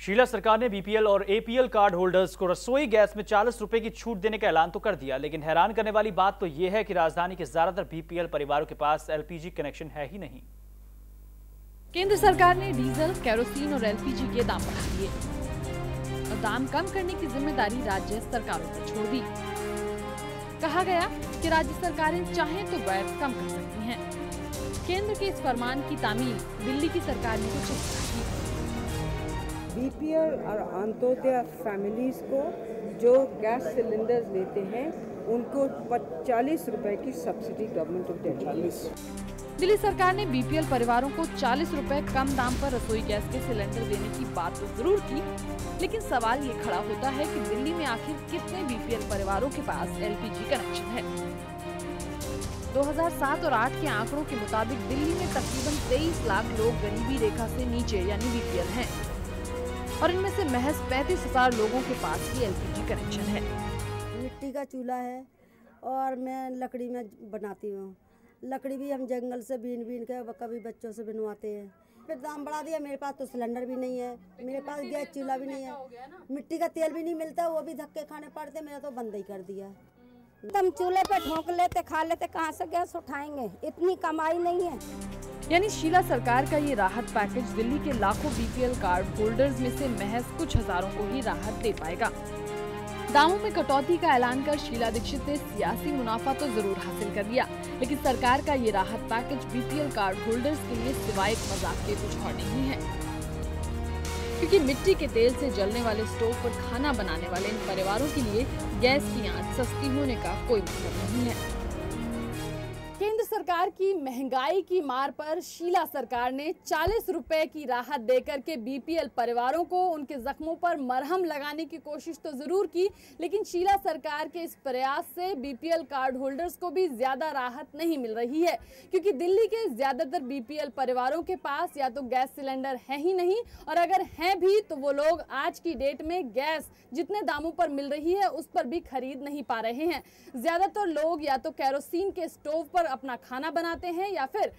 शीला सरकार ने बीपीएल और एपीएल कार्ड होल्डर्स को रसोई गैस में 40 रुपए की छूट देने का ऐलान तो कर दिया, लेकिन हैरान करने वाली बात तो यह है कि राजधानी के ज्यादातर बीपीएल परिवारों के पास एलपीजी कनेक्शन है ही नहीं। केंद्र सरकार ने डीजल, केरोसिन और एलपीजी के दाम बढ़ा दिए और दाम कम करने की जिम्मेदारी राज्य सरकारों पर छोड़ दी। कहा गया कि राज्य सरकारें चाहें तो वैट कम कर सकती हैं। केंद्र के इस फरमान की तामील दिल्ली की सरकार ने कुछ इस तरह की। बीपीएल और अंत्योदय फैमिलीज को जो गैस सिलेंडर्स देते हैं उनको 40 रुपए की सब्सिडी गवर्नमेंट देती है। दिल्ली सरकार ने बीपीएल परिवारों को 40 रुपए कम दाम पर रसोई गैस के सिलेंडर देने की बात तो जरूर की, लेकिन सवाल ये खड़ा होता है कि दिल्ली में आखिर कितने बीपीएल परिवारों के पास एलपीजी कनेक्शन है। 2007 और 8 के आंकड़ों के मुताबिक दिल्ली में तकरीबन 23 लाख लोग गरीबी रेखा से नीचे यानी बीपीएल हैं और इनमें से महज 35,000 लोगों के पास ही एलपीजी कनेक्शन है। मिट्टी का चूल्हा है और मैं लकड़ी में बनाती हूँ। लकड़ी भी हम जंगल से बीन के कभी बच्चों से बनवाते हैं। फिर दाम बढ़ा दिया, मेरे पास तो सिलेंडर भी नहीं है, मेरे पास गैस चूल्हा भी नहीं है, मिट्टी का तेल भी नहीं मिलता, वो भी धक्के खाने पड़ते, मेरा तो बंद ही कर दिया। हम चूल्हे पे ठोक लेते खा लेते, कहाँ से गैस उठाएंगे, इतनी कमाई नहीं है। यानी शीला सरकार का ये राहत पैकेज दिल्ली के लाखों बीपीएल कार्ड होल्डर्स में से महज कुछ हजारों को ही राहत दे पाएगा। दामों में कटौती का ऐलान कर शीला दीक्षित ने सियासी मुनाफा तो जरूर हासिल कर लिया, लेकिन सरकार का ये राहत पैकेज बीपीएल कार्ड होल्डर्स के लिए सिवाय एक मजाक के कुछ और नहीं है, क्योंकि मिट्टी के तेल से जलने वाले स्टोव पर खाना बनाने वाले इन परिवारों के लिए गैस की आंच सस्ती होने का कोई मतलब नहीं है। केंद्र सरकार की महंगाई की मार पर शीला सरकार ने 40 रुपए की राहत देकर के बीपीएल परिवारों को उनके जख्मों पर मरहम लगाने की कोशिश तो जरूर की, लेकिन शीला सरकार के इस प्रयास से बीपीएल कार्ड होल्डर्स को भी ज्यादा राहत नहीं मिल रही है, क्योंकि दिल्ली के ज्यादातर बीपीएल परिवारों के पास या तो गैस सिलेंडर है ही नहीं, और अगर हैं भी तो वो लोग आज की डेट में गैस जितने दामों पर मिल रही है उस पर भी खरीद नहीं पा रहे हैं। ज्यादातर लोग या तो केरोसिन के स्टोव पर अपना खाना बनाते हैं या फिर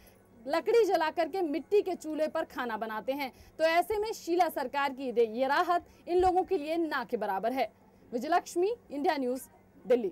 लकड़ी जला करके मिट्टी के चूल्हे पर खाना बनाते हैं। तो ऐसे में शीला सरकार की ये राहत इन लोगों के लिए ना के बराबर है। Vijayalakshmi, India news, Delhi.